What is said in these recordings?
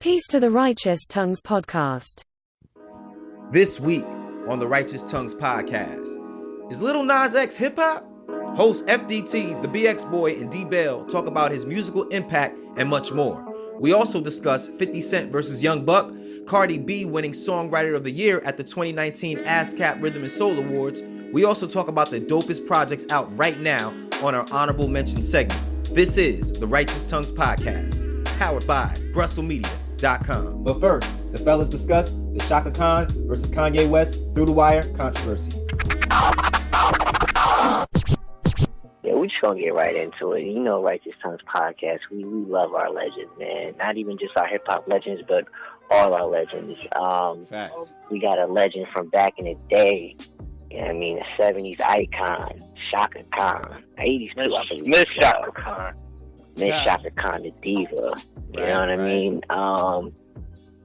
Peace to the Righteous Tongues podcast. This week on the Righteous Tongues podcast, is Lil Nas X hip-hop? Host FDT, the BX Boy, and D.Bail talk about his musical impact and much more. We also discuss 50 Cent versus Young Buck, Cardi B winning Songwriter of the Year at the 2019 ASCAP Rhythm and Soul Awards. We also talk about the dopest projects out right now on our honorable mention segment. This is the Righteous Tongues podcast, powered by GrustleMedia.com. But first, the fellas discuss the Chaka Khan versus Kanye West through the wire controversy. Yeah, we just gonna get right into it. You know, Righteous Tongues podcast, we love our legends, man. Not even just our hip hop legends, but all our legends. Facts. We got a legend from back in the day. You know what I mean? A 70s icon, Chaka Khan. 80s too, I believe. Miss Chaka Khan. Miss Chaka Khan, the diva. You know what I mean?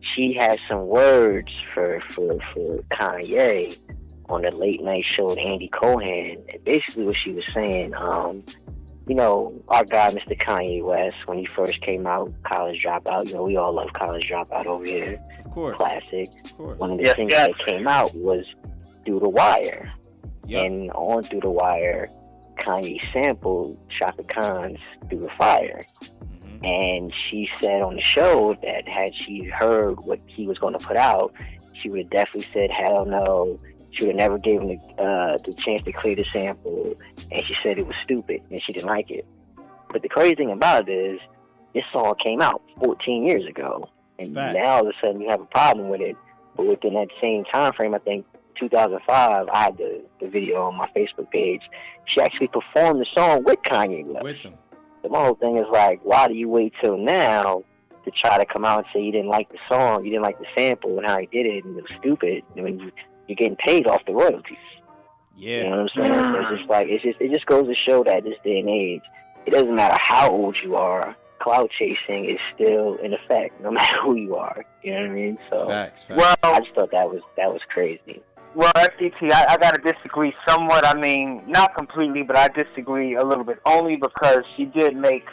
She has some words for Kanye on the late night show with Andy Cohen. And basically what she was saying, you know, our guy, Mr. Kanye West, when he first came out, College Dropout, you know, we all love College Dropout over here. Of course. Classic. Of course. One of the things that came out was Through the Wire. Yep. And on Through the Wire, Kanye sampled Chaka Khan's Through the Fire. Mm-hmm. And she said on the show that had she heard what he was going to put out, she would have definitely said, hell no. She would have never given him the chance to clear the sample. And she said it was stupid and she didn't like it. But the crazy thing about it is, this song came out 14 years ago. And now all of a sudden you have a problem with it. But within that same time frame, I think 2005, I had the video on my Facebook page. She actually performed the song with Kanye West. With him. So my whole thing is like, why do you wait till now to try to come out and say you didn't like the song, you didn't like the sample and how he did it, and it was stupid? I mean, you're getting paid off the royalties. Yeah. You know what I'm saying? So it's just like, it just goes to show that this day and age, it doesn't matter how old you are, cloud chasing is still in effect, no matter who you are. You know what I mean? So Facts. Well, I just thought that was crazy. Well, FDT, I got to disagree somewhat. I mean, not completely, but I disagree a little bit, only because she did make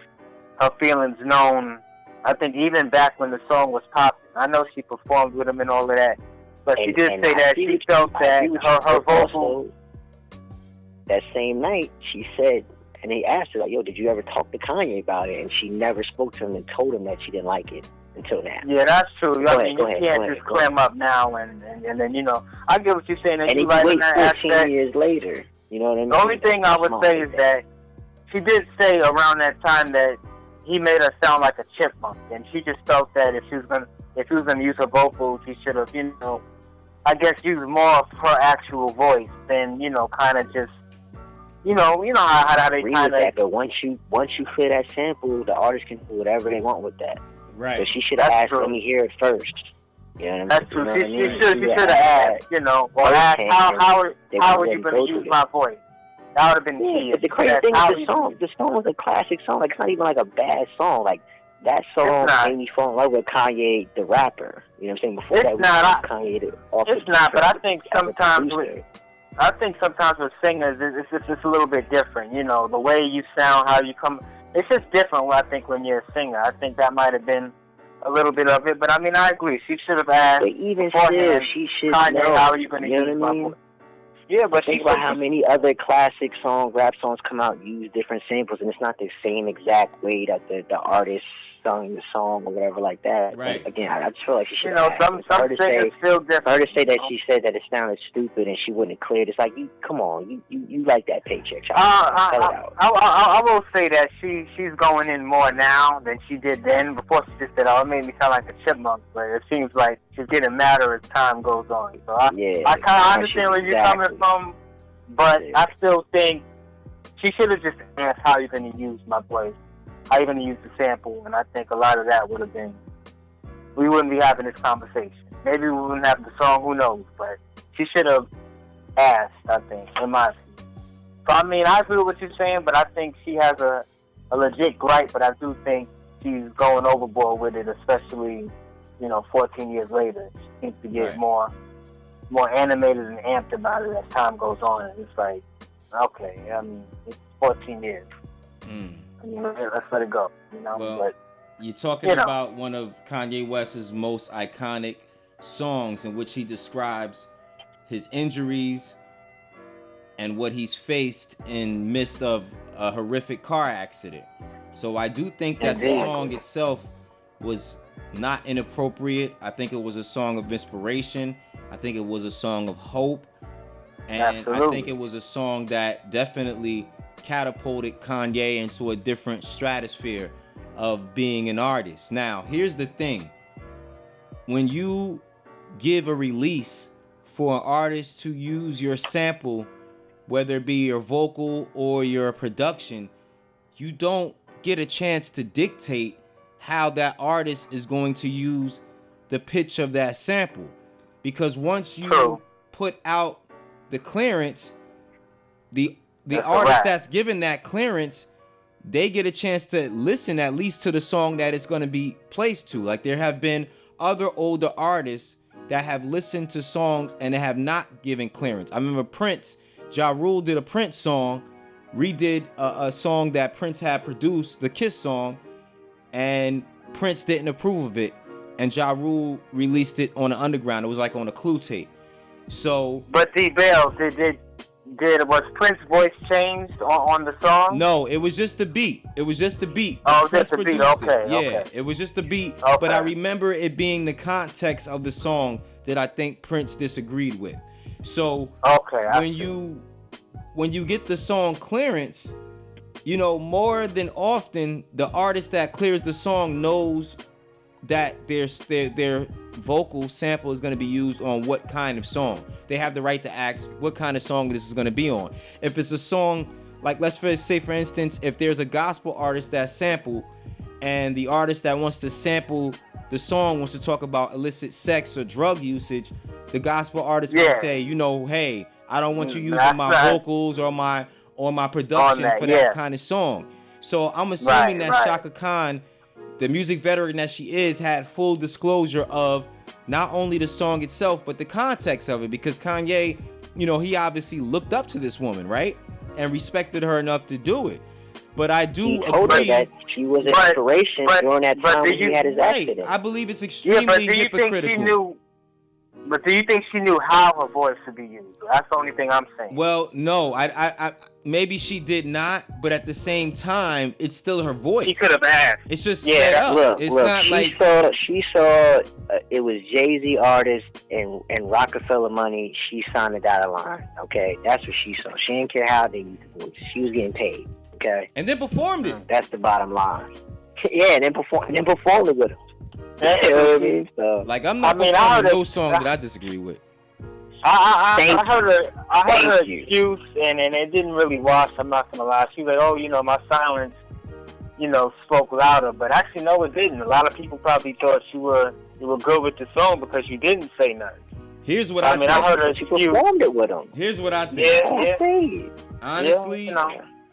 her feelings known, I think, even back when the song was popping. I know she performed with him and all of that, but she did say that she felt that her vocal... That same night, she said, and they asked her, like, yo, did you ever talk to Kanye about it? And she never spoke to him and told him that she didn't like it until now. Yeah, that's true. Go I mean, you can't just clam up now and then, you know, I get what you're saying. And you wait 14 years later, you know what I mean? The only thing I would say is that she did say around that time that he made her sound like a chipmunk, and she just felt that if he was gonna use her vocals, he should have, you know, I guess used more of her actual voice than, you know, kind of just, you know how they kind of. But once you clear that sample, the artist can do whatever they want with that. Right. So she should have asked, let me hear it first. You know what That's I mean? true. She should have asked, you know, or asked how are you going to use my voice? That would have been key. But the crazy thing is the song was a classic song. Like, it's not even like a bad song. Like, that song made me fall in love with Kanye, the rapper. You know what I'm saying? Before Kanye, it's not, but I think sometimes with singers, it's a little bit different. You know, the way you sound, how you come. It's just different, I think, when you're a singer. I think that might have been a little bit of it. But, I mean, I agree. She should have asked. But even still, she should know. How are you going to use my voice? Yeah, but think about how many other classic rap songs come out, use different samples, and it's not the same exact way that the artist sung the song or whatever like that. Right. But again, I just feel like she should. You know, some singers feel different. For her to say that she said that it sounded stupid and she wouldn't clear it, it's like, come on, you like that paycheck. I will say that she's going in more now than she did then. Before she just said, "Oh, it made me sound like a chipmunk," but it seems like she's getting madder as time goes on. So I kind of understand where you're coming from, but I still think she should have just asked, "How are you going to use my voice? How are you going to use the sample?" And I think a lot of that would have been, we wouldn't be having this conversation. Maybe we wouldn't have the song, who knows? But she should have asked, I think, in my opinion. So, I mean, I agree with what you're saying, but I think she has a legit gripe, but I do think she's going overboard with it, especially, you know, 14 years later. She seems to get more animated and amped about it as time goes on. And it's like, okay, I mean, it's 14 years. I mean, let's let it go, you know? Well, but You're talking about one of Kanye West's most iconic songs, in which he describes his injuries and what he's faced in midst of a horrific car accident. So I do think that the song itself was not inappropriate. I think it was a song of inspiration. I think it was a song of hope. And I think it was a song that definitely catapulted Kanye into a different stratosphere of being an artist. Now, here's the thing. When you give a release for an artist to use your sample, whether it be your vocal or your production, you don't get a chance to dictate how that artist is going to use the pitch of that sample. Because once you put out the clearance, the artist that's given that clearance, they get a chance to listen at least to the song that it's going to be placed to. Like, there have been other older artists that have listened to songs and have not given clearance. I remember Prince, Ja Rule did a Prince song, redid a song that Prince had produced, the Kiss song, and Prince didn't approve of it, and Ja Rule released it on the underground. It was like on a Clue tape. So, but D.Bail, was Prince's voice changed on the song? No, it was just the beat. It was just the beat. Oh, just the beat. Okay. Yeah, it was just the beat. Okay. But I remember it being the context of the song that I think Prince disagreed with. So, when you get the song clearance, you know, more than often, the artist that clears the song knows that their vocal sample is going to be used on what kind of song. They have the right to ask what kind of song this is going to be on. If it's a song, like, let's say, for instance, if there's a gospel artist that sampled, and the artist that wants to sample the song wants to talk about illicit sex or drug usage, the gospel artist may say, you know, hey, I don't want you using my vocals or my production for that kind of song. So I'm assuming that Chaka Khan, the music veteran that she is, had full disclosure of not only the song itself, but the context of it. Because Kanye, you know, he obviously looked up to this woman, right? And respected her enough to do it. But I do agree that she was an inspiration during that time when he had his accident. I believe it's extremely hypocritical. But do you think she knew how her voice should be used? That's the only thing I'm saying. Well, no, I maybe she did not, but at the same time, it's still her voice. She could have asked. It's just set up. Look, not she saw it was Jay-Z artist and Rockefeller money. She signed the dotted line. Okay, that's what she saw. She didn't care how they used the voice. She was getting paid. Okay, and then performed it. That's the bottom line. And then performed it with him. You know what I mean? So, like, I'm not performing no song that I disagree with. I heard her excuse, and it didn't really wash. I'm not gonna lie. She was like, "Oh, you know, my silence, you know, spoke louder." But actually, no, it didn't. A lot of people probably thought you were good with the song because you didn't say nothing. Here's what I think. I heard her. She performed it with him. Here's what I think. Yeah. Honestly,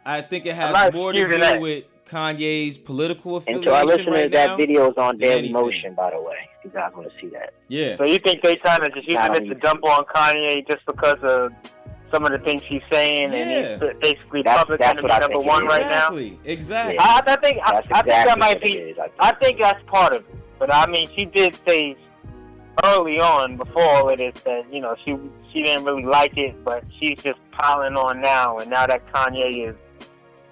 I think it has more to do with Kanye's political affiliation. And to our listeners, that video is on Daily Motion, by the way. You guys want to see that? Yeah. So you think they trying to just use it to dump on Kanye just because of some of the things he's saying, and he's basically public enemy number one right now? Exactly. I think that might be. I think that's part of it. But I mean, she did say early on, before all of this, that, you know, she didn't really like it, but she's just piling on now. And now that Kanye is,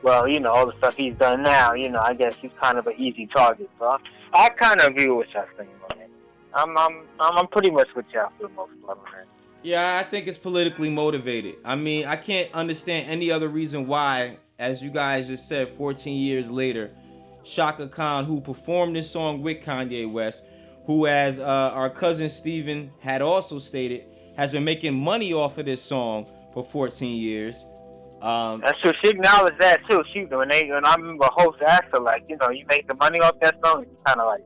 well, you know, all the stuff he's done now, you know, I guess he's kind of an easy target. So I kind of agree with what y'all saying on it. I'm pretty much with y'all for the most part on that. Yeah, I think it's politically motivated. I mean, I can't understand any other reason why, as you guys just said, 14 years later, Chaka Khan, who performed this song with Kanye West, who, as our cousin Steven had also stated, has been making money off of this song for 14 years. That's true. She acknowledged that too. When I remember a host asked her, like, you know, you make the money off that song, she kind of like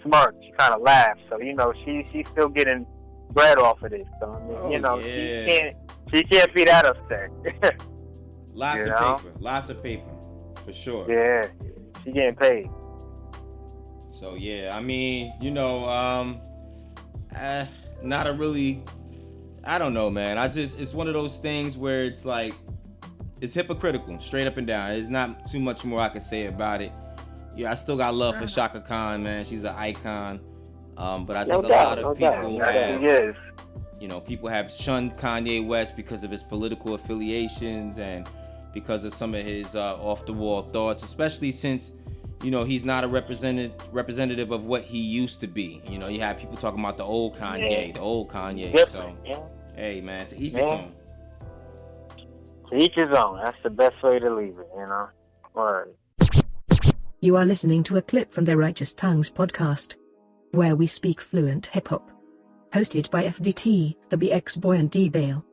smirked. She kind of laughed. So, you know, she's still getting bread off of this. So, I mean, you know, she can't be that upset. Lots of paper, for sure. Yeah, she getting paid. So yeah, I mean, you know, not a really, I don't know, man. It's one of those things where it's like, it's hypocritical, straight up and down. There's not too much more I can say about it. I still got love for Chaka Khan, man. She's an icon. But I No think doubt, a lot of people have shunned Kanye West because of his political affiliations and because of some of his off-the-wall thoughts, especially since, he's not a representative of what he used to be. You have people talking about the old Kanye, Yep. So, yeah. Hey, man, to each his own. To each his own. That's the best way to leave it, Word. You are listening to a clip from the Righteous Tongues podcast, where we speak fluent hip-hop. Hosted by FDT, the BX Boy and D.Bail.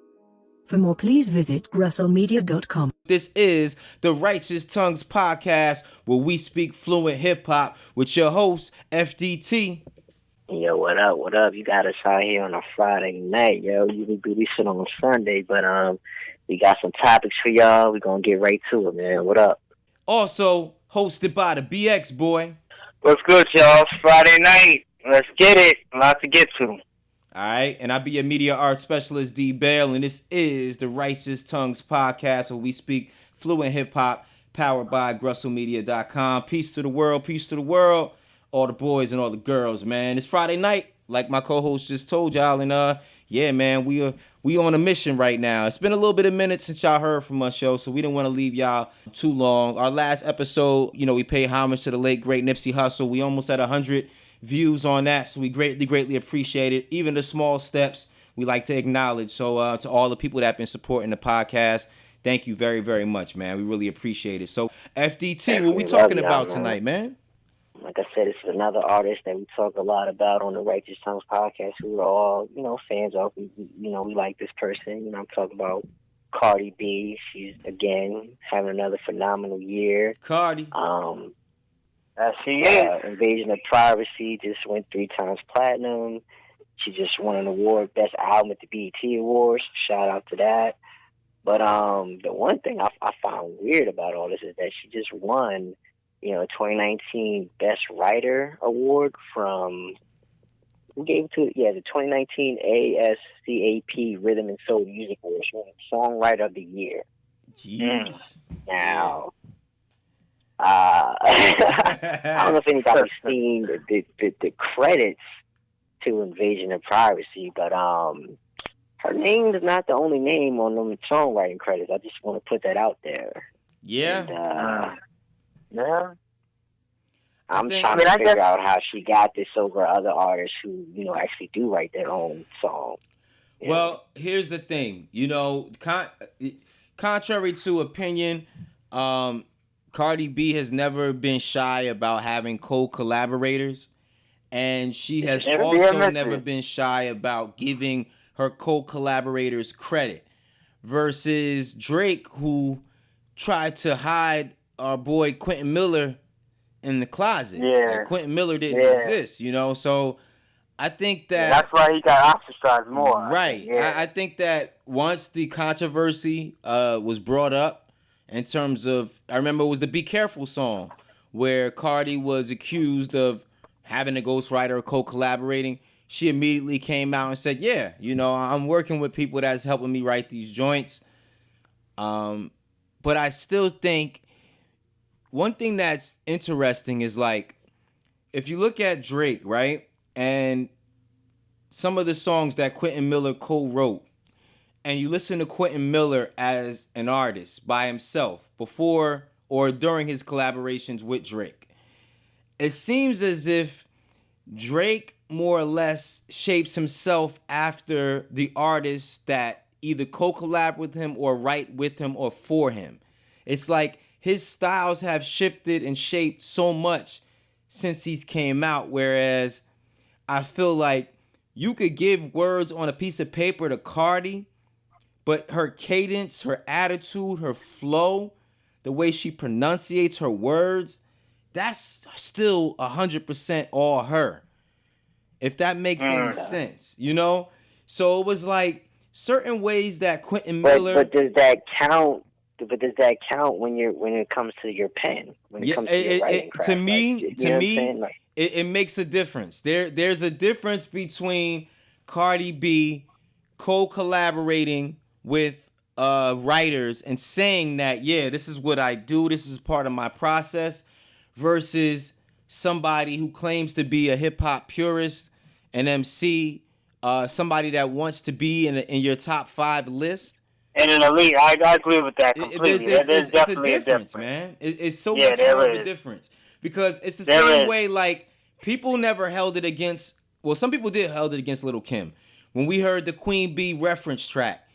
For more, please visit grustlemedia.com. This is the Righteous Tongues podcast, where we speak fluent hip-hop with your host, FDT. Yo, what up? What up? You got us out here on a Friday night, yo. You can do this shit on Sunday, but we got some topics for y'all. We're gonna get right to it, man. What up? Also hosted by the BX Boy. What's good, y'all? It's Friday night. Let's get it. A lot to get to. All right, and I'll be your media art specialist, D.Bail, and this is the Righteous Tongues podcast, where we speak fluent hip-hop, powered by GrustleMedia.com. Peace to the world, all the boys and all the girls, man. It's Friday night, like my co-host just told y'all, and yeah, man, we on a mission right now. It's been a little bit of minutes since y'all heard from us, yo, so we didn't want to leave y'all too long. Our last episode, we paid homage to the late, great Nipsey Hussle. We almost had 100 views on that, so we greatly appreciate it. Even the small steps we like to acknowledge. So to all the people that have been supporting the podcast, thank you very, very much, man. We really appreciate it. So FDT, what we talking about tonight, man? Like I said, this is another artist that we talk a lot about on the Righteous Tongues podcast. We were all, fans of. We like this person. I'm talking about Cardi B. She's, again, having another phenomenal year. Cardi. She is. Invasion of Privacy just went 3 times platinum. She just won an award, Best Album at the BET Awards. Shout out to that. But the one thing I found weird about all this is that she just won 2019 Best Writer Award from, who gave it to it? Yeah, the 2019 ASCAP Rhythm and Soul Music Awards. She won Songwriter of the Year. Jeez. Now, I don't know if anybody's seen the credits to Invasion of Privacy, but her name is not the only name on them songwriting credits. I just want to put that out there. Yeah. And, yeah. I'm trying to figure out how she got this over other artists who, actually do write their own song. Well, here's the thing. Contrary to opinion, Cardi B has never been shy about having co-collaborators, and she has also never been shy about giving her co-collaborators credit, versus Drake, who tried to hide our boy Quentin Miller in the closet. Yeah. Like, Quentin Miller didn't exist, so I think that... that's why he got ostracized more. Right. Yeah. I think that once the controversy was brought up in terms of... I remember it was the Be Careful song where Cardi was accused of having a ghostwriter or co-collaborating. She immediately came out and said, yeah, I'm working with people that's helping me write these joints. But I still think one thing that's interesting is, like, if you look at Drake, right, and some of the songs that Quentin Miller co-wrote, and you listen to Quentin Miller as an artist by himself before or during his collaborations with Drake, it seems as if Drake more or less shapes himself after the artists that either co-collab with him or write with him or for him. It's like his styles have shifted and shaped so much since he's came out, whereas I feel like you could give words on a piece of paper to Cardi, but her cadence, her attitude, her flow, the way she pronunciates her words, that's still 100% all her. If that makes any sense, So it was like certain ways that Quentin Miller... But does that count? But does that count when it comes to your pen? When it comes to your writing craft? To me, it makes a difference. There's a difference between Cardi B co-collaborating with writers and saying that, yeah, this is what I do, this is part of my process, versus somebody who claims to be a hip hop purist, an MC, somebody that wants to be in your top 5 list. And an elite, I agree with that completely. There's definitely a difference, man. It's so yeah, much more of a difference because it's the same way. Like people never held it against. Well, some people did held it against Lil Kim when we heard the Queen Bee reference track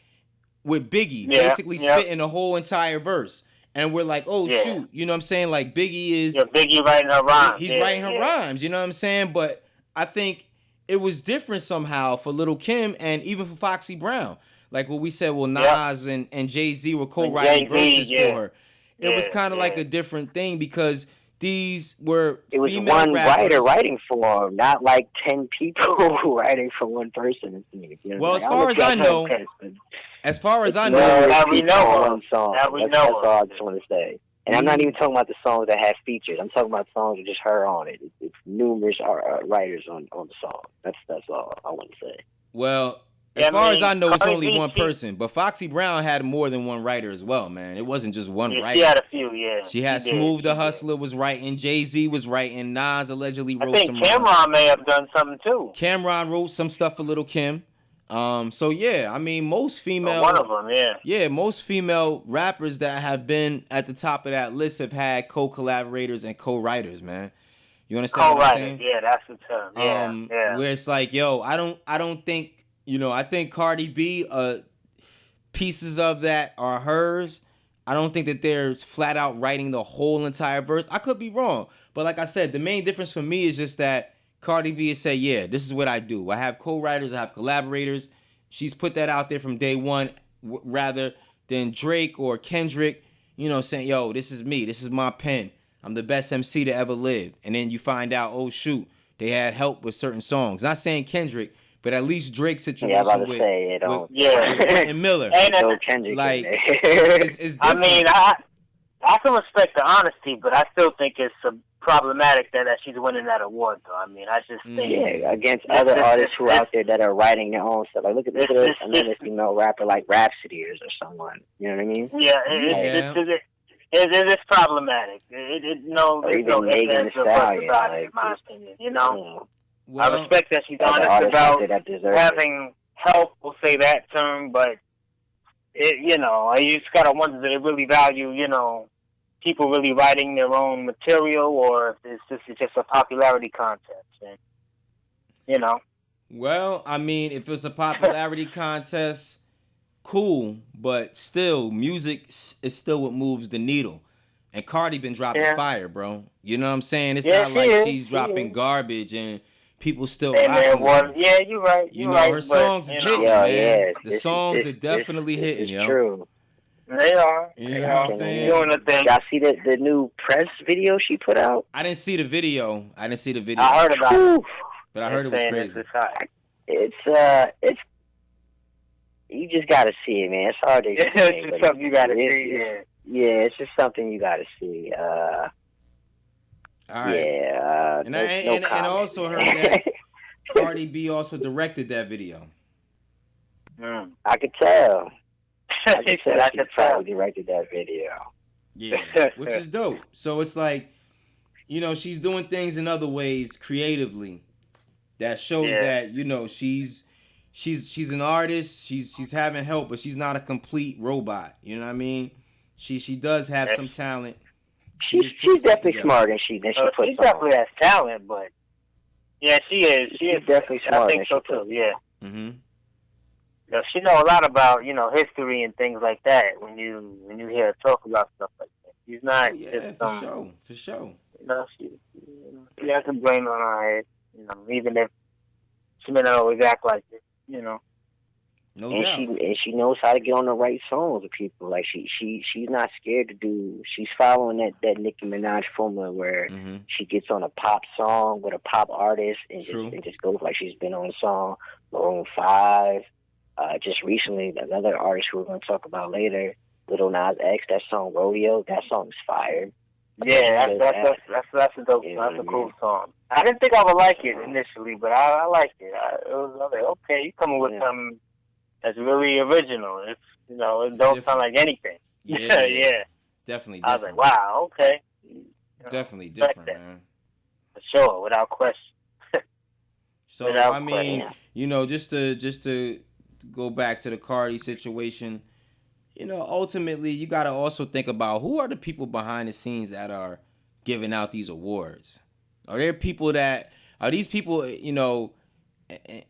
with Biggie basically spitting the whole entire verse. And we're like, oh, shoot. You know what I'm saying? Like, Biggie is... Yeah, Biggie writing her rhymes. He's writing her rhymes. You know what I'm saying? But I think it was different somehow for Lil Kim and even for Foxy Brown. Like what we said, well, Nas and Jay-Z were co-writing verses for her. It was kind of like a different thing because these were It was female one rappers. writer writing for him, not like 10 people writing for one person. You know, well, like, as far as I know... As far as I know, that we know one song. That's all I just want to say. And I'm not even talking about the songs that have features. I'm talking about songs with just her on it. It's numerous writers on the song. That's all I want to say. Well, as far as I know, it's only one person. But Foxy Brown had more than one writer as well, man. It wasn't just one writer. She had a few, yeah. She had Smooth the Hustler was writing. Jay-Z was writing. Nas allegedly wrote some. I think Cameron may have done something too. Cameron wrote some stuff for Lil Kim. So yeah, I mean most female one of them, most female rappers that have been at the top of that list have had co-collaborators and co-writers, man. You understand what I'm saying? Yeah, that's the term. Yeah. Where it's like, yo, I don't think, I think Cardi B pieces of that are hers. I don't think that they're flat out writing the whole entire verse. I could be wrong, but like I said, the main difference for me is just that Cardi B has said, yeah, this is what I do. I have co-writers, I have collaborators. She's put that out there from day one, rather than Drake or Kendrick, saying, yo, this is me. This is my pen. I'm the best MC to ever live. And then you find out, oh, shoot, they had help with certain songs. Not saying Kendrick, but at least Drake's situation with Quentin Miller. Kendrick like, it's different. I mean, I can respect the honesty, but I still think it's problematic that she's winning that award, though. I mean, I just think against other artists who are out there that are writing their own stuff. Like, look at another female rapper like Rhapsody or someone. You know what I mean? It's problematic. No, there's no Megan Thee Stallion, about it, in my opinion. Well, I respect that she's honest about having help. We'll say that term, but you just gotta wonder, do they really value, people really writing their own material, or if this is just a popularity contest? And, Well, I mean, if it's a popularity contest, cool, but still, music is still what moves the needle. And Cardi been dropping fire, bro. You know what I'm saying? It's not like she's dropping garbage and people still rocking. Yeah, you're right. Her songs is hitting, man. The songs are definitely hitting, yo. True. They are. You know what I'm saying? Doing the thing. Y'all see the new press video she put out? I didn't see the video. I heard about it. But I heard it was crazy. It's you just gotta see it, man. It's hard to explain. It's just something you gotta see. Yeah, it's just something you gotta see. All right. Yeah. And I also heard that Cardi B also directed that video. I could tell. I could tell she directed that video. Yeah, which is dope. So it's like, she's doing things in other ways creatively that shows that, she's an artist, she's having help, but she's not a complete robot. You know what I mean? She does have some talent. She's definitely smart, and she definitely has talent, but yeah, she is. She's definitely smart. I think so too. Yeah. Mm-hmm. She know a lot about history and things like that. When you hear her talk about stuff like that, she's not just for sure. She has some brain on her head. Even if she may not always act like it. No doubt. And she knows how to get on the right songs with people. Like she's not scared to do. She's following that Nicki Minaj formula where she gets on a pop song with a pop artist and just goes like she's been on a song. Maroon 5. Just recently, another artist who we're going to talk about later, Lil Nas X. That song Rodeo. That song's fire. Yeah, that's a dope. That's a cool song. I didn't think I would like it initially, but I liked it. I was like, okay, you coming with something that's really original. It's it don't sound like anything. Yeah, definitely. I was like, wow, okay. Definitely different, man. For sure, without question. So I mean, just to go back to the Cardi situation, ultimately you got to also think about who are the people behind the scenes that are giving out these awards. Are these people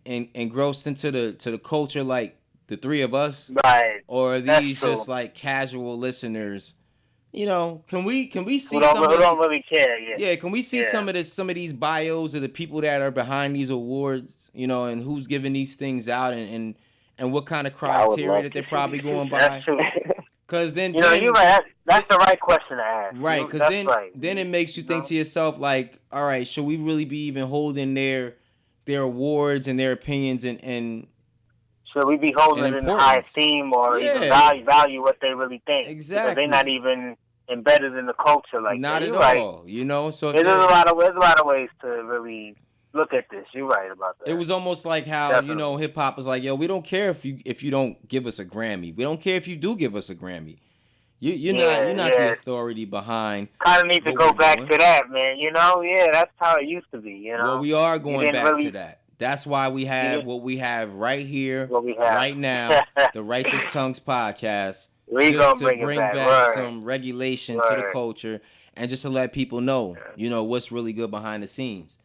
engrossed into the culture like the three of us, right? Or are these just like casual listeners? Can we see who don't really care? Yeah, can we see some of these bios of the people that are behind these awards? And who's giving these things out, and what kind of criteria that they're probably going by? That's true. Because then you're right. That's the right question to ask. Right, because then it makes you think to yourself like, all right, should we really be even holding their awards and their opinions and should we be holding it in high esteem or even value what they really think? Exactly. Because they're not even embedded in the culture like not that. Not at all. So there's a lot of ways to really look at this. You're right about that. It was almost like how hip hop was like, yo, we don't care if you don't give us a Grammy. We don't care if you do give us a Grammy. You're not the authority behind. Kind of need to go back to that, man. That's how it used to be. Well, we are going back to that. That's why we have what we have right here, right now, the Righteous Tongues podcast. We're going to bring back some regulation to the culture and just to let people know, what's really good behind the scenes.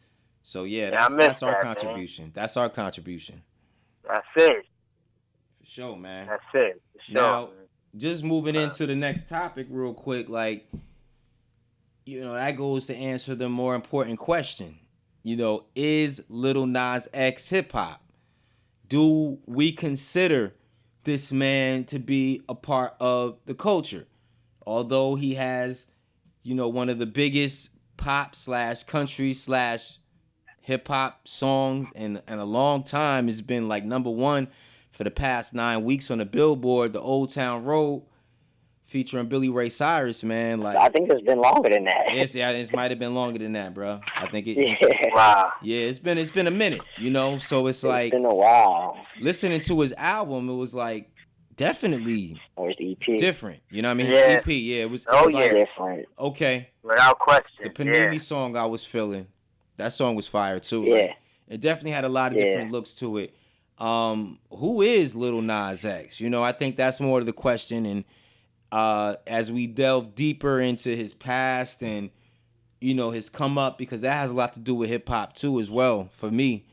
So, that's our contribution. Man. That's our contribution. That's it. For sure, man. That's it. For sure. Now, just moving into the next topic real quick, like, that goes to answer the more important question. Is Lil Nas X hip-hop? Do we consider this man to be a part of the culture? Although he has, one of the biggest pop / country / hip-hop songs in a long time. Has been like #1 for the past 9 weeks on the Billboard, the Old Town Road, featuring Billy Ray Cyrus, man. Like, I think it's been longer than that. It might have been longer than that, bro. I think wow. Yeah, it's been a minute, So it's like, it's been a while. Listening to his album, it was like definitely different. You know what I mean? Yeah. His EP, it was different. Okay. Without question. The Panini song I was feeling. That song was fire too. Yeah. Like, it definitely had a lot of different looks to it. Who is Lil Nas X? I think that's more of the question. And as we delve deeper into his past and his come up, because that has a lot to do with hip hop too as well. For me,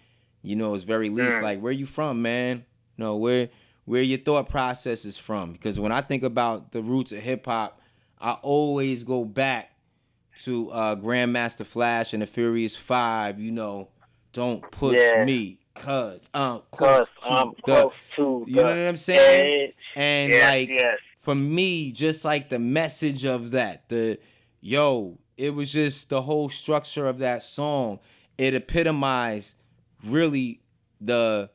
it's very least like, where you from, man? Where your thought process is from. Because when I think about the roots of hip hop, I always go back to Grandmaster Flash and the Furious 5. Don't push me, cause I'm close to you know what I'm saying? And for me, just like the message of that, it was just the whole structure of that song. It epitomized really the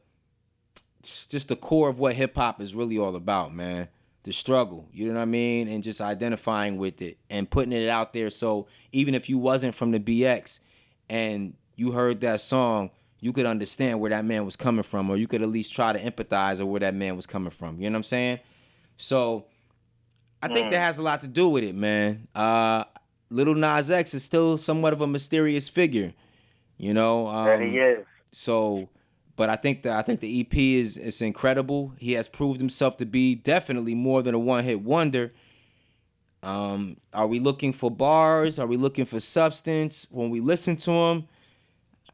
core of what hip hop is really all about, man. The struggle, you know what I mean? And just identifying with it and putting it out there. So even if you wasn't from the BX and you heard that song, you could understand where that man was coming from, or you could at least try to empathize with where that man was coming from. You know what I'm saying? So I think that has a lot to do with it, man. Lil Nas X is still somewhat of a mysterious figure, That he is. So, but I think the EP is incredible. He has proved himself to be definitely more than a one-hit wonder. Are we looking for bars? Are we looking for substance? When we listen to him,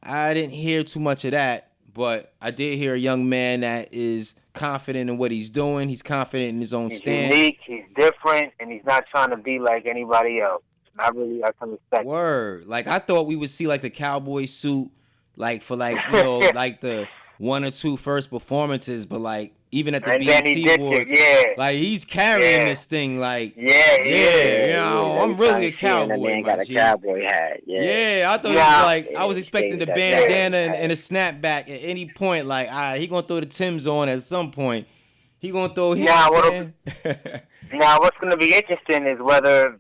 I didn't hear too much of that, but I did hear a young man that is confident in what he's doing. He's confident in his own stance. He's unique, he's different, and he's not trying to be like anybody else. I can respect Word. Like, I thought we would see like the cowboy suit, like for like, like the 1 or 2 first performances, but like even at the BET Awards, like he's carrying this thing, like I'm really a cowboy. That man got a cowboy hat. I thought he was like, I was expecting the bandana and a snapback at any point. Like, he gonna throw the Timbs on at some point. He gonna throw his. Now, what's gonna be interesting is whether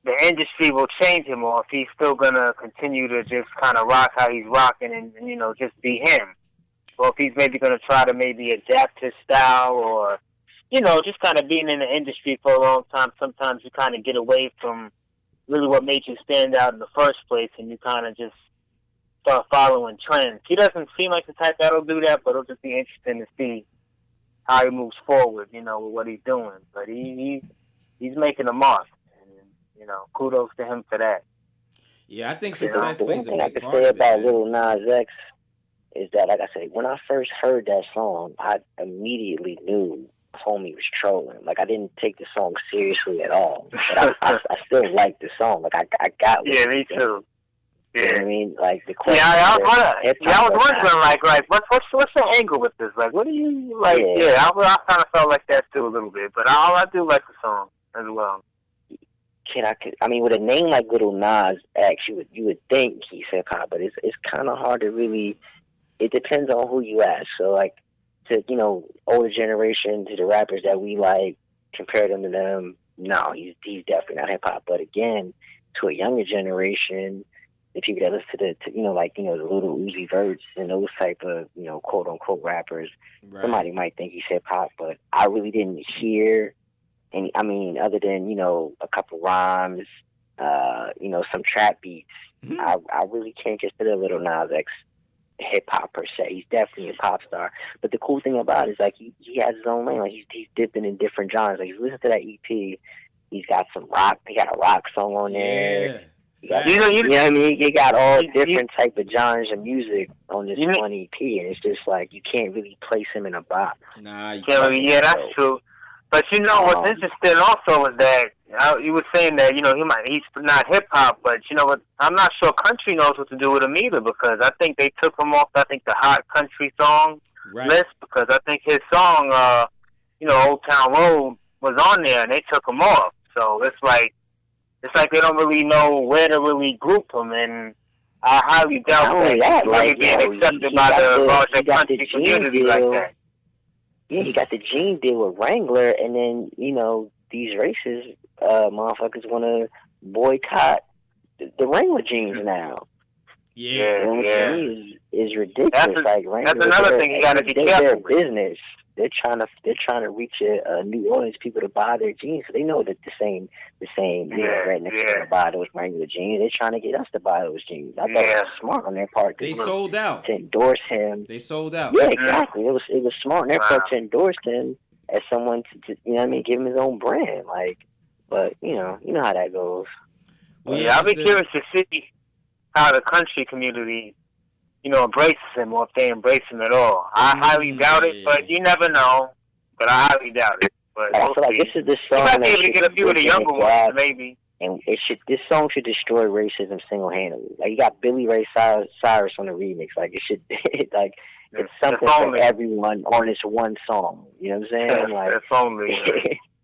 the industry will change him or if he's still gonna continue to just kind of rock how he's rocking and just be him. Or if he's maybe going to try to maybe adapt his style or, just kind of being in the industry for a long time. Sometimes you kind of get away from really what made you stand out in the first place, and you kind of just start following trends. He doesn't seem like the type that'll do that, but it'll just be interesting to see how he moves forward, with what he's doing. But he's making a mark, and kudos to him for that. Yeah, I think success the one plays a thing I big can part say of it. about Man. Lil Nas X is that, like I said, when I first heard that song, I immediately knew homie was trolling. Like, I didn't take the song seriously at all, but I still liked the song. Like, I got. Yeah, me too. Yeah. You know what I mean? Like, the Yeah, question. I was wondering, like, what's the angle with this? Like, what do you like? Yeah, I kind of felt like that too a little bit, but I do like the song as well. I mean, with a name like Lil Nas X, you would think he's hip hop, but it's kind of hard to really. It depends on who you ask. So, like, to older generation, to the rappers that we like, compare them to them. No, he's definitely not hip hop. But again, to a younger generation, the people that listen to the Little Uzi Verts and those type of quote unquote rappers, somebody might think he's hip hop, but I really didn't hear any. I mean, other than a couple rhymes, some trap beats. Mm-hmm. I really can't consider Lil Nas X hip hop per se. He's definitely a pop star. But the cool thing about it is, like, he has his own lane. Like, he's dipping in different genres. Like, if you listen to that EP, he's got some rock. He got a rock song on there. Yeah. You know what I mean? You got all different type of genres of music on this one EP, and it's just like you can't really place him in a box. Nah, yeah, that's true. But what's interesting also is that you were saying that he's not hip hop, but what? I'm not sure country knows what to do with him either, because I think they took him off. I think the hot country song list, because I think his song, Old Town Road, was on there, and they took him off. So it's like they don't really know where to really group him, and I highly doubt that really being accepted by the larger country community like that. Yeah, he got the jean deal with Wrangler, and then these racist motherfuckers want to boycott the Wrangler jeans now. Yeah. Is ridiculous. That's another thing you got to be careful. Their business. They're trying to reach a new audience, people to buy their jeans. So they know that the same rednecks are going to buy those Wrangler jeans. They're trying to get us to buy those jeans. I thought it was smart on their part. They sold out to endorse him. They sold out. Yeah, exactly. It was smart on their part to endorse him as someone to give him his own brand. Like, but you know how that goes. Well, I'll be curious to see how the country community embraces him, or if they embrace him at all. I highly doubt it, but you never know. But I highly doubt it. But I feel like this is the song. You might be able to get a few of the younger ones, maybe. And this song should destroy racism single-handedly. Like, you got Billy Ray Cyrus on the remix. Like, it should, it's something for everyone on this one song. You know what I'm saying? Like, it's only.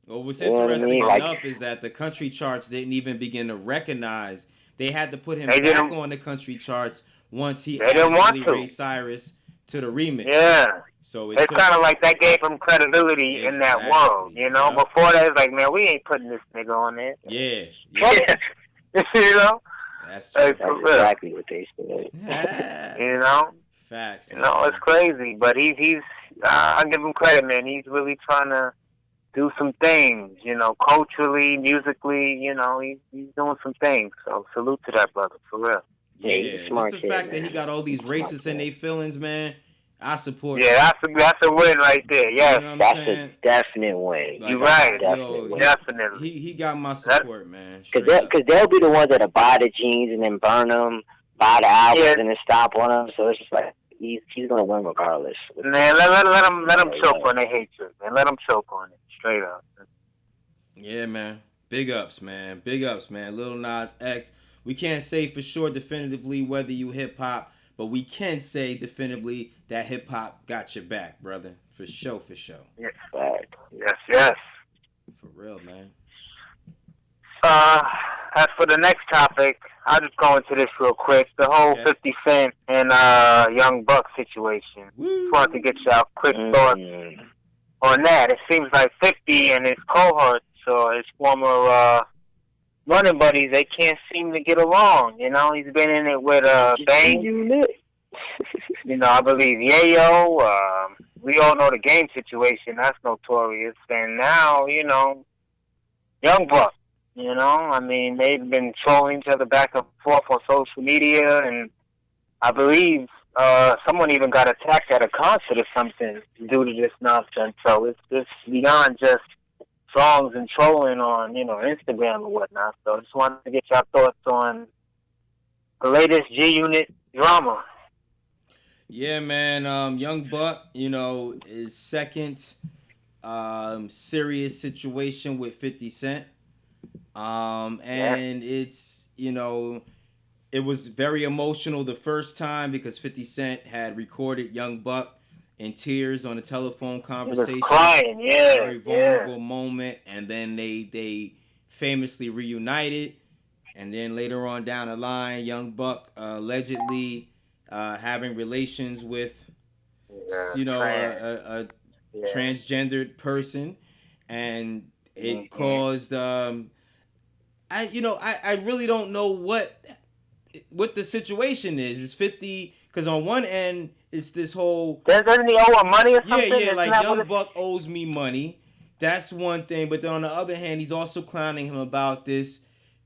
Well, what's interesting enough is that the country charts didn't even begin to recognize. They had to put him back on the country charts once he added Billy Ray Cyrus to the remix. Yeah. So it's kind of like that gave him credibility in that world, Before that, it's like, man, we ain't putting this nigga on there. Yeah. That's true. That's exactly what they said. Yeah. Facts. It's crazy, but he's I give him credit, man. He's really trying to do some things, culturally, musically, he's doing some things. So salute to that brother, for real. Yeah, just the fact that he got all these racists in their feelings, man, I support. Yeah, that's a win right there. Yes, that's a definite win. You're right. Definitely. He got my support, man. Because they'll be the ones that'll buy the jeans and then burn them, buy the albums and then stop on them. So it's just like he's gonna win regardless. Man, let him choke on their hatred, man. Let him choke on it straight up. Yeah, man. Big ups, man. Lil Nas X. We can't say for sure definitively whether you hip hop, but we can say definitively that hip hop got your back, brother. For sure. Yes. Yes. For real, man. As for the next topic, I'll just go into this real quick. The whole 50 Cent and Young Buck situation. Just wanted to get y'all quick thoughts on that. It seems like 50 and his cohorts, or his former running buddies, they can't seem to get along. He's been in it with Bang. I believe Yayo. We all know the Game situation. That's notorious. And now, Young Buck. You know, I mean, they've been trolling each other back and forth on social media, and I believe someone even got attacked at a concert or something due to this nonsense. So it's beyond just songs and trolling on, Instagram or whatnot. So I just wanted to get your thoughts on the latest G-Unit drama. Yeah, man. Young Buck, is second serious situation with 50 Cent. And it's, it was very emotional the first time because 50 Cent had recorded Young Buck in tears on a telephone conversation. He was crying, yeah. Very vulnerable moment. And then they famously reunited. And then later on down the line, Young Buck allegedly having relations with, a transgendered person. And it caused... I really don't know what the situation is. It's 50, because on one end it's this whole doesn't he owe him money or something? Yeah, like Young Buck owes me money. That's one thing. But then on the other hand, he's also clowning him about this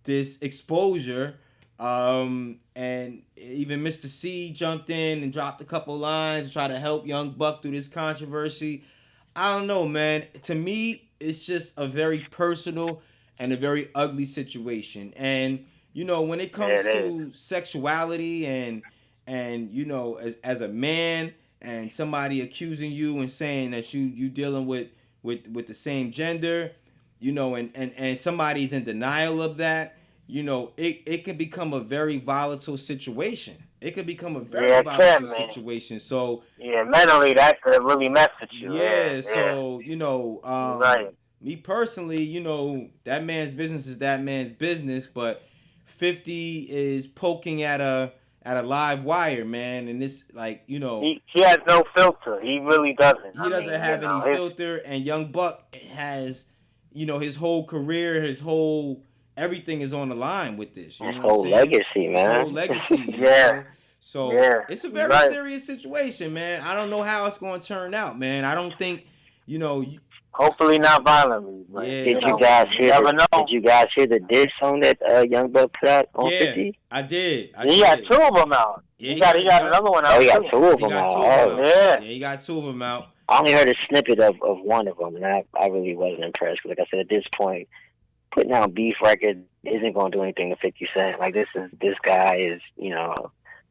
exposure. And even Mr. C jumped in and dropped a couple lines to try to help Young Buck through this controversy. I don't know, man. To me, it's just a very personal and a very ugly situation. And, when it comes to sexuality and as a man and somebody accusing you and saying that you dealing with the same gender, and somebody's in denial of that, it can become a very volatile situation. It could become a very volatile situation. So mentally that could really mess with you. So right. Me personally, that man's business is that man's business, but 50 is poking at a live wire, man, and it's like, he has no filter. He really doesn't. He doesn't have any filter, and Young Buck has, his whole career, everything is on the line with this. His whole legacy, man. His whole legacy. Yeah. So it's a very serious situation, man. I don't know how it's going to turn out, man. I don't think, hopefully not violently. But, Did you guys hear the diss song that Young Buck put out on 50? I did. He got two of them out. Yeah, he got another one out. Oh, he got two of them out. Yeah, he got two of them out. I only heard a snippet of one of them, and I really wasn't impressed. Like I said, at this point, putting out beef record isn't going to do anything to 50 Cent. Like, this guy is, I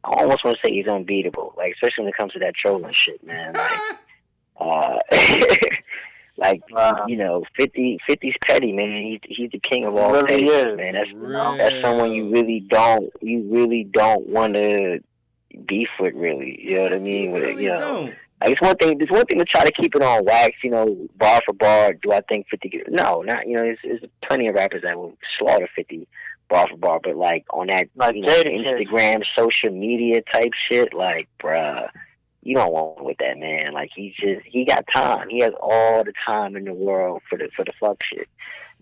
almost want to say he's unbeatable. Like, especially when it comes to that trolling shit, man. Like, 50's petty, man. He's the king of all really things, man. That's someone you really don't want to beef with, really. You know what I mean? Don't. Like, it's one thing to try to keep it on wax, bar for bar. Do I think 50? No, not. There's plenty of rappers that will slaughter 50 bar for bar, but like on that Instagram, social media type shit, like, bruh. You don't want with that man. Like, he got time. He has all the time in the world for the fuck shit.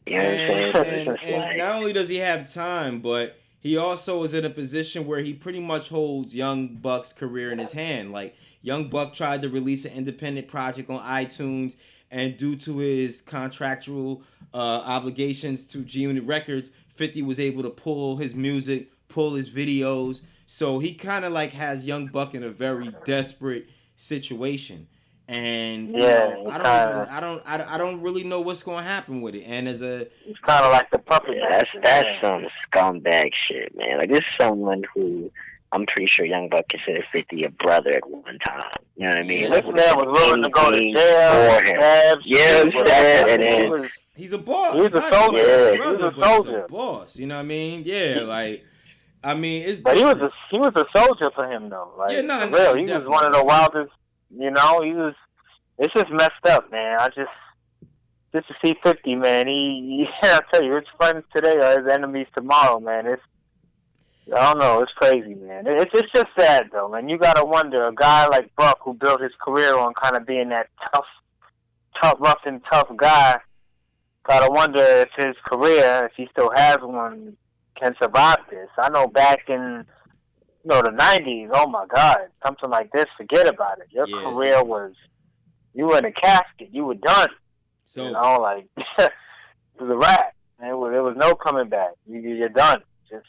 You know what I'm saying? And not only does he have time, but he also is in a position where he pretty much holds Young Buck's career in his hand. Like, Young Buck tried to release an independent project on iTunes, and due to his contractual obligations to G-Unit Records, 50 was able to pull his music, pull his videos. So he kind of like has Young Buck in a very desperate situation, and I don't really know what's going to happen with it. And it's kind of like the puppet. That's some scumbag shit, man. Like, this is someone who I'm pretty sure Young Buck considered 50 a brother at one time. You know what I mean? This man was willing to go to jail. He's a boss. He's a soldier. He's a soldier. Boss. You know what I mean? Yeah, like. I mean, but he was a soldier for him though. Like, he was one of the wildest. It's just messed up, man. Just to see 50, man. I tell you, his friends today are his enemies tomorrow, man. I don't know. It's crazy, man. It's just sad though, man. You gotta wonder, a guy like Buck who built his career on kind of being that rough and tough guy. Gotta wonder if his career, if he still has one, can survive this. I know back in the 90s, oh my God, something like this, forget about it. Your career was, you were in a casket, you were done. So, like, it was a wrap. there was no coming back. You're done. Just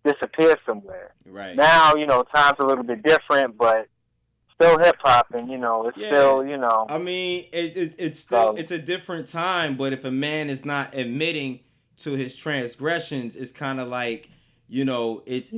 disappear somewhere. Right. Now, times a little bit different, but still hip hop, and it's still, I mean, it's still it's a different time, but if a man is not admitting to his transgressions, it's kind of like, it's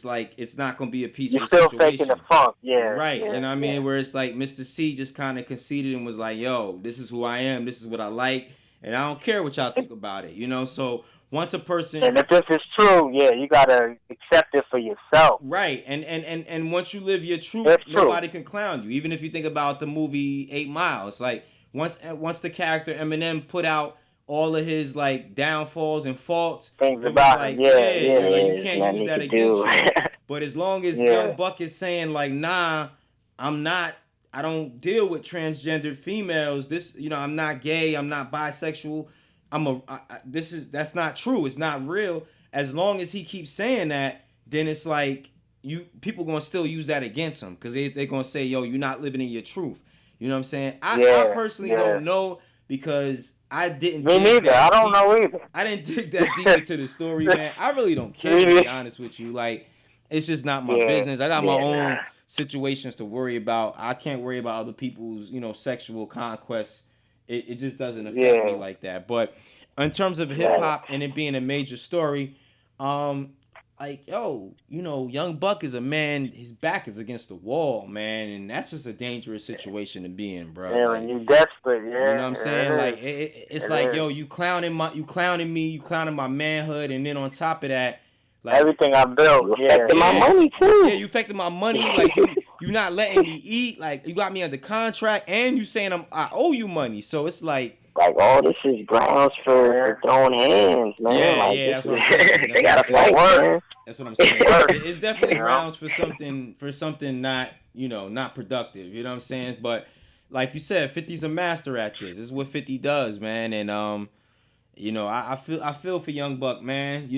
like it's not gonna be a peaceful You're still situation. faking the funk, Right. Yeah, You know what I mean? Where it's like Mr. C just kind of conceded and was like, yo, this is who I am, this is what I like, and I don't care what y'all think about it, So once a person, and if this is true, you gotta accept it for yourself. Right, and once you live your truth, nobody can clown you. Even if you think about the movie 8 Mile, it's like once the character Eminem put out all of his like downfalls and faults, things about like, you can't use that against you. But as long as Young Buck is saying like, nah, I don't deal with transgendered females. This, I'm not gay, I'm not bisexual. That's not true. It's not real. As long as he keeps saying that, then it's like people gonna still use that against him because they're gonna say, yo, you're not living in your truth. You know what I'm saying? I personally don't know because I didn't. Me neither. I don't know either. I didn't dig that deep into the story, man. I really don't care, to be honest with you. Like, it's just not my business. I got my own situations to worry about. I can't worry about other people's, sexual conquests. It just doesn't affect me like that. But in terms of hip hop and it being a major story, like, yo, Young Buck is a man, his back is against the wall, man, and that's just a dangerous situation to be in, bro. Yeah, when you're desperate, you know what I'm saying? Like, it's like, yo, you clowning me, you clowning my manhood, and then on top of that, like, everything I built, affecting my money too. Yeah, you affected my money. Like, you not letting me eat. Like, you got me under contract, and you saying I owe you money. So it's like this is grounds for throwing hands, man. That's what I'm saying. They gotta fight, man. That's what I'm saying. It's definitely grounds for something not, not productive. You know what I'm saying? But like you said, 50's a master at this. This is what 50 does, man. And I feel for Young Buck, man.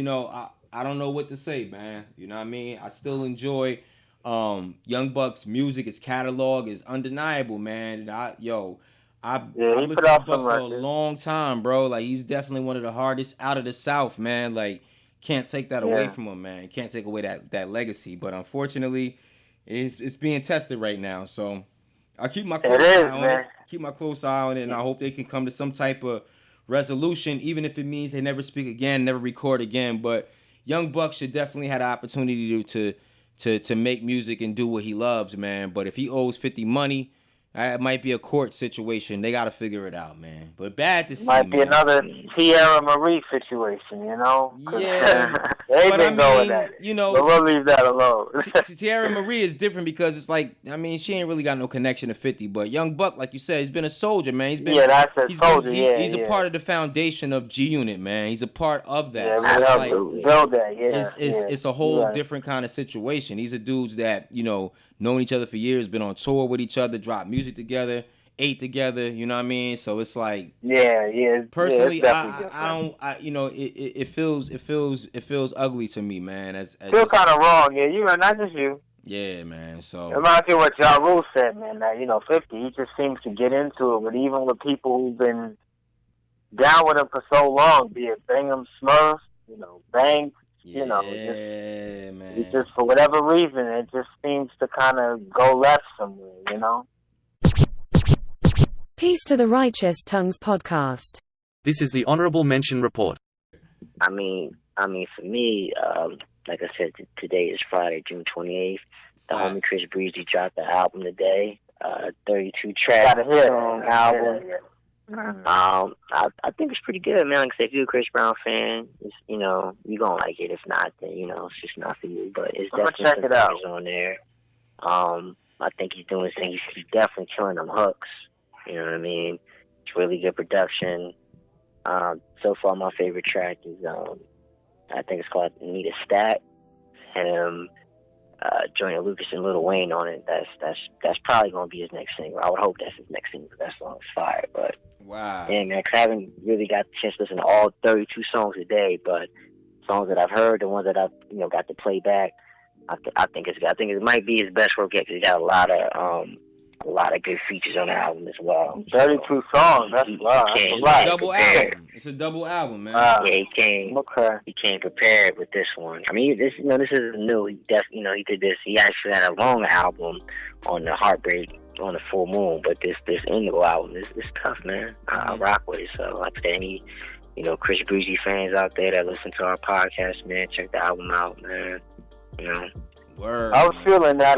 I don't know what to say, man. You know what I mean? I still enjoy Young Buck's music. His catalog is undeniable, man. And I've listened to Buck for a long time, bro. Like, he's definitely one of the hardest out of the South, man. Like, can't take that away from him, man. Can't take away that legacy. But unfortunately, it's being tested right now. So I keep my close eye on it. Keep my close eye on it, and I hope they can come to some type of resolution, even if it means they never speak again, never record again. But Young Buck should definitely have the opportunity to make music and do what he loves, man. But if he owes 50 money, it might be a court situation. They got to figure it out, man. But bad to see, might be another Tierra Marie situation, Yeah. They've been going at it. But we'll leave that alone. Tierra Marie is different because it's like, I mean, she ain't really got no connection to 50. But Young Buck, like you said, he's been a soldier, man. He's been He's a part of the foundation of G Unit, man. He's a part of that. Yeah, so build that. It's a whole different kind of situation. These are dudes that known each other for years, been on tour with each other, dropped music together, ate together, you know what I mean? So it's like, personally, it feels ugly to me, man. Feel kind of wrong, not just you. Yeah, man. So it reminds me of what Ja Rule said, man. That 50, he just seems to get into it, but even with people who've been down with him for so long, be it Bingham, Smurf, Banks. Man. It's just for whatever reason, it just seems to kind of go left somewhere, Peace to the Righteous Tongues podcast. This is the Honorable Mention Report. I mean, for me, like I said, today is Friday, June 28th. The homie Chris Breezy dropped the album today. 32 track song album. I think it's pretty good, man. Like I said, if you're a Chris Brown fan, it's, you're gonna like it. If not, then it's just not for you. But it's definitely check it out on there. I think he's doing his thing. He's definitely killing them hooks. You know what I mean? It's really good production. So far, my favorite track is I think it's called Need a Stack, and Joyner Lucas and Lil Wayne on it. That's probably gonna be his next single. I would hope that's his next single. That song's fire. But wow, yeah, man, 'cause I haven't really got the chance to listen to all 32 songs a day, but songs that I've heard, the ones that I've got to play back, I think it might be his best work yet. 'Cause he got a lot of A lot of good features on the album as well. 32 songs. That's a lot. It's a double album. It's a double album, man. Yeah, he came prepared with this one. I mean, this isn't new. He did this. He actually had a long album on the Heartbreak on the Full Moon, but this Indigo album is tough, man. I rock with it. So like to any Chris Breezy fans out there that listen to our podcast, man, check the album out, man. Word. I was feeling that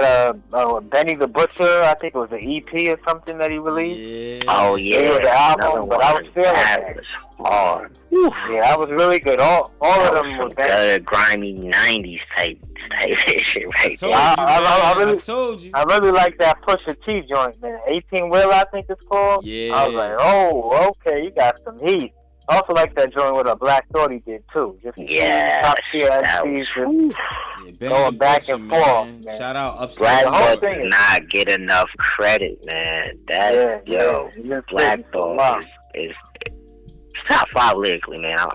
Benny the Butcher, I think it was an EP or something that he released. Yeah. Oh yeah, it was the album, but I was feeling that. Was hard. Yeah, that was really good. All of them were good, grimy '90s type shit right there. I told you. I really like that Pusha T joint, man. 18 Wheel, I think it's called. Yeah. I was like, oh, okay, you got some heat. I also like that joint with a Black Thought he did too. Just top tier MCs going back and forth. Man. Shout out Upstate. Black Thought does not get enough credit, man. Black Thought is top 5 lyrically, man. I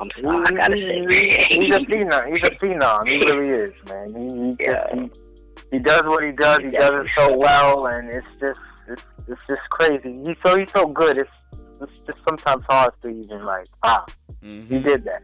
gotta say, he's a phenom. He really is, man. He does what he does. He does it so well, and it's just crazy. He's so good. It's just sometimes hard to even he did that.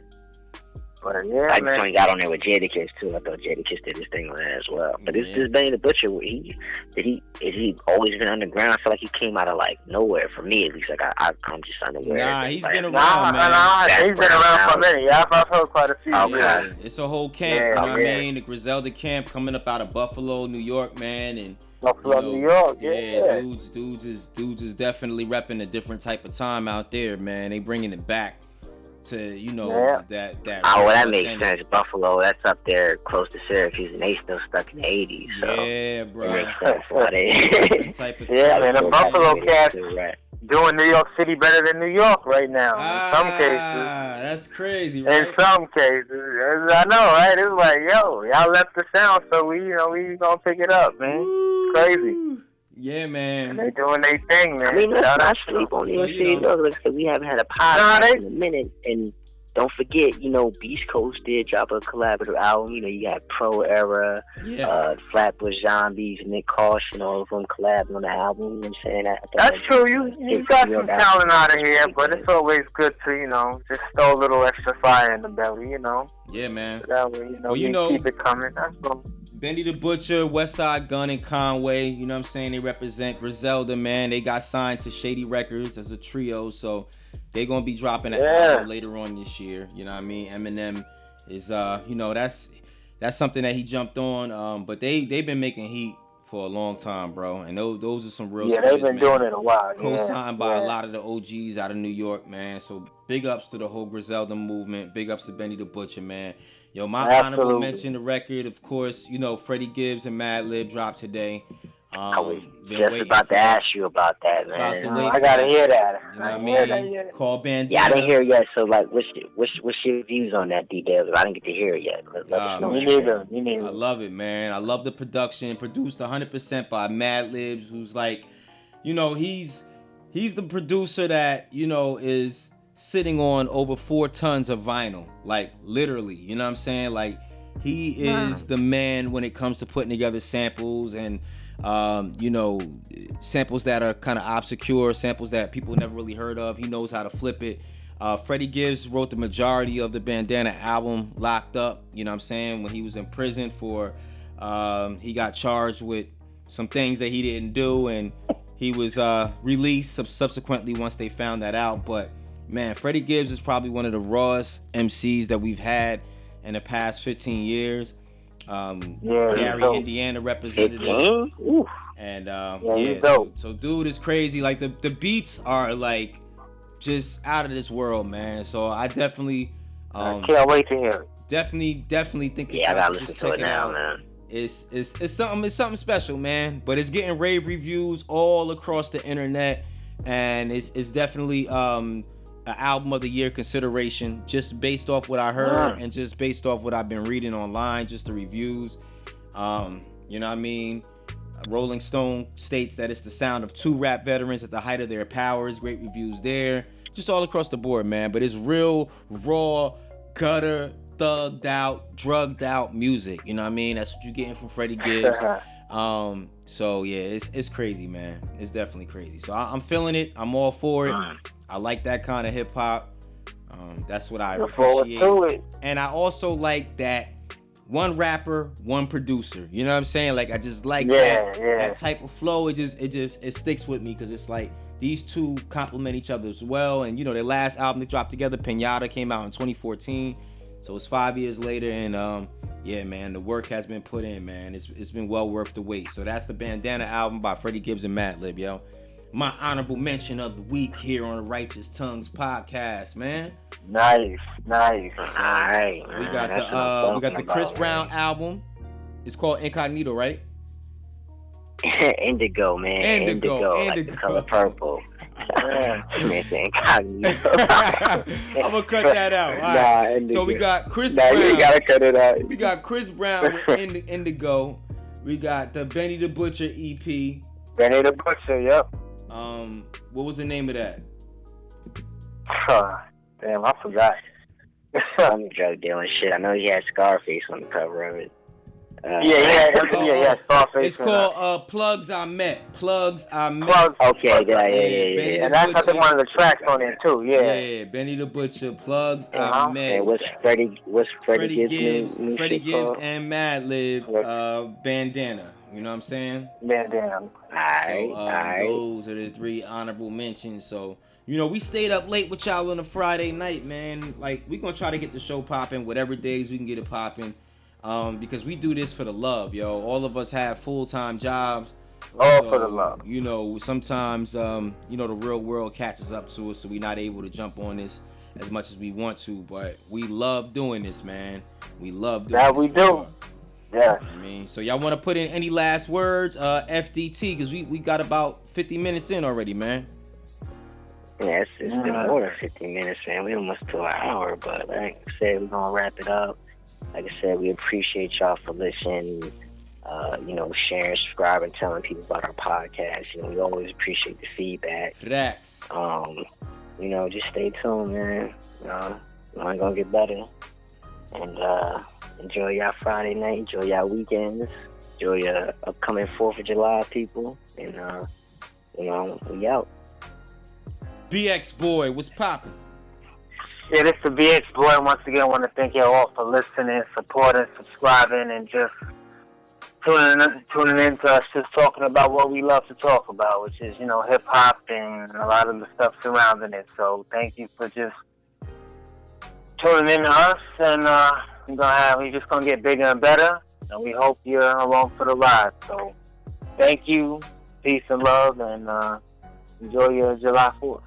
But yeah, I man. just when he got on there with Jadakiss too. I thought Jadakiss did his thing on that as well. But this Benny the Butcher. Is he always been underground? I feel like he came out of nowhere for me at least. I'm just unaware. Nah, he's been around, man. He's been around for a minute. Yeah, I've heard quite a few. Yeah, it's a whole camp. You know what I mean? The Griselda camp coming up out of Buffalo, New York, man, and. Buffalo, New York, yeah. Dudes is definitely repping a different type of time out there, man. They bringing it back to that. Oh, well, that makes sense. Buffalo, that's up there close to Syracuse, and they still stuck in the '80s. So yeah, bro. It makes sense. Man, the Buffalo cats doing New York City better than New York right now. In some cases. That's crazy. Right? In some cases, I know, right? It's like, yo, y'all left the sound, so we gonna pick it up, man. Crazy. Yeah, man. They doing their thing, man. I mean, let's not sleep on New York City. Because we haven't had a podcast in a minute, and don't forget, Beast Coast did drop a collaborative album. You got Pro Era, Flatbush Zombies, Nick Caution, all of them collabing on the album. You know what I'm saying? That's true. You got some talent out of here, but it's always good to, just throw a little extra fire in the belly, Yeah, man. So that way, keep it coming. That's cool. Benny the Butcher, Westside Gun, and Conway, you know what I'm saying? They represent Griselda, man. They got signed to Shady Records as a trio, so they're going to be dropping an album later on this year. You know what I mean? Eminem is, that's something that he jumped on. But they've been making heat for a long time, bro. And those are some real they've been doing it a while. Co-signed by a lot of the OGs out of New York, man. So big ups to the whole Griselda movement. Big ups to Benny the Butcher, man. Yo, my honorable mention, the record, of course, Freddie GIBBS and MADLIB dropped today. I was just about to ask you about that, man. I gotta hear that. You know what I mean? Called Bandana. Yeah, I didn't hear it yet. So, what's your views on that, D.Bail? I didn't get to hear it yet. Me neither. I love it, man. I love the production. Produced 100% by MADLIB, who's he's the producer that is sitting on over 4 tons of vinyl, literally. You know what I'm saying? He is the man when it comes to putting together samples and samples that are kind of obscure, samples that people never really heard of. He knows how to flip it. Freddie GIBBS wrote the majority of the Bandana album, locked up, you know what I'm saying, when he was in prison for, he got charged with some things that he didn't do, and he was released subsequently once they found that out. But man, Freddie GIBBS is probably one of the rawest MCs that we've had in the past 15 years. Gary, Indiana representative. And so dude is crazy. The beats are just out of this world, man. So I definitely I can't wait to hear it. Definitely think I gotta listen to it now, man. It's something special, man. But it's getting rave reviews all across the internet, and it's definitely an album of the year consideration, just based off what I heard and just based off what I've been reading online, just the reviews. You know what I mean? Rolling Stone states that it's the sound of 2 rap veterans at the height of their powers. Great reviews there, just all across the board, man. But it's real, raw, gutter, thugged out, drugged out music. You know what I mean? That's what you're getting from Freddie GIBBS. So yeah, it's crazy, man. It's definitely crazy. So I'm feeling it. I'm all for it. I like that kind of hip hop. That's what I appreciate. And I also like that one rapper, one producer. You know what I'm saying? Like I just like that type of flow. It sticks with me because it's like these two complement each other as well. And you know, their last album they dropped together, Pinata, came out in 2014. So it's 5 years later, and yeah, man, the work has been put in, man. It's been well worth the wait. So that's the Bandana album by Freddie GIBBS and MADLIB, yo. My honorable mention of the week here on the Righteous Tongues podcast, man. Nice. All right. We got the Chris Brown album. It's called Incognito, right? Indigo, man. Indigo. Like the color purple. Incognito. I'm gonna cut that out. All right. So we got Chris Brown. You gotta cut it out. We got Chris Brown with Indigo. We got the Benny the Butcher EP. Benny the Butcher, yep. What was the name of that? Damn, I forgot. Some drug dealing shit. I know he had Scarface on the cover of it. Yeah, Scarface. It's called Plugs I Met. Okay, yeah. And that's I think one of the tracks on it too. Yeah, Benny the Butcher, Plugs I Met. And what's Freddie Gibbs? Freddie Gibbs and MADLIB, Bandana. You know what I'm saying? Bandana. Alright. Those are the 3 honorable mentions. So, you know, we stayed up late with y'all on a Friday night, man. Like, we gonna try to get the show popping, whatever days we can get it popping. Because we do this for the love, yo. All of us have full-time jobs. All for the love. You know, sometimes, you know, the real world catches up to us, so we're not able to jump on this as much as we want to. But we love doing this, man. We love doing that. We do. Yeah. I mean, so y'all want to put in any last words, FDT, because we got about 50 minutes in already, man. Yeah, it's been more than 50 minutes, man. We almost to an hour, but like I said, we're gonna wrap it up. Like I said, we appreciate y'all for listening, you know, sharing, subscribing, telling people about our podcast. You know, we always appreciate the feedback. Relax. You know, just stay tuned, man. I'm gonna get better. And enjoy y'all Friday night, enjoy y'all weekends, enjoy your upcoming 4th of July, people. And you know, we out. BX Boy, what's poppin'? Yeah, this is the BX Boy. Once again, I want to thank you all for listening, supporting, subscribing, and just tuning in to us just talking about what we love to talk about, which is, you know, hip-hop and a lot of the stuff surrounding it. So thank you for just tuning in to us, and we're just going to get bigger and better, and we hope you're along for the ride. So thank you, peace and love, and enjoy your July 4th.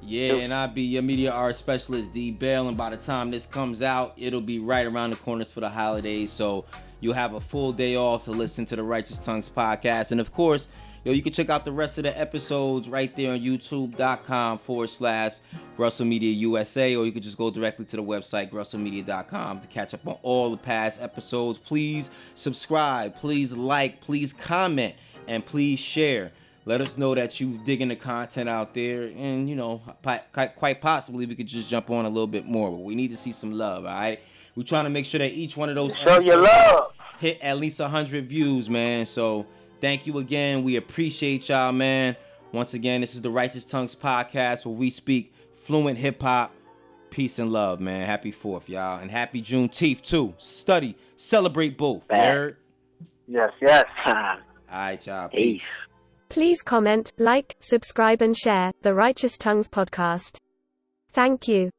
Yeah, and I'll be your media art specialist, D.Bail, and by the time this comes out, it'll be right around the corners for the holidays, so you'll have a full day off to listen to the Righteous Tongues podcast. And of course, you can check out the rest of the episodes right there on youtube.com/Grustle Media USA, or you can just go directly to the website, grustlemedia.com, to catch up on all the past episodes. Please subscribe, please like, please comment, and please share. Let us know that you digging the content out there, and, you know, quite possibly we could just jump on a little bit more, but we need to see some love, all right? We're trying to make sure that each one of those show your love hit at least 100 views, man. So thank you again. We appreciate y'all, man. Once again, this is the Righteous Tongues podcast, where we speak fluent hip-hop. Peace and love, man. Happy 4th, y'all, and happy Juneteenth, too. Study, celebrate both. You heard? Yes. All right, y'all. Peace. Please comment, like, subscribe and share the Righteous Tongues podcast. Thank you.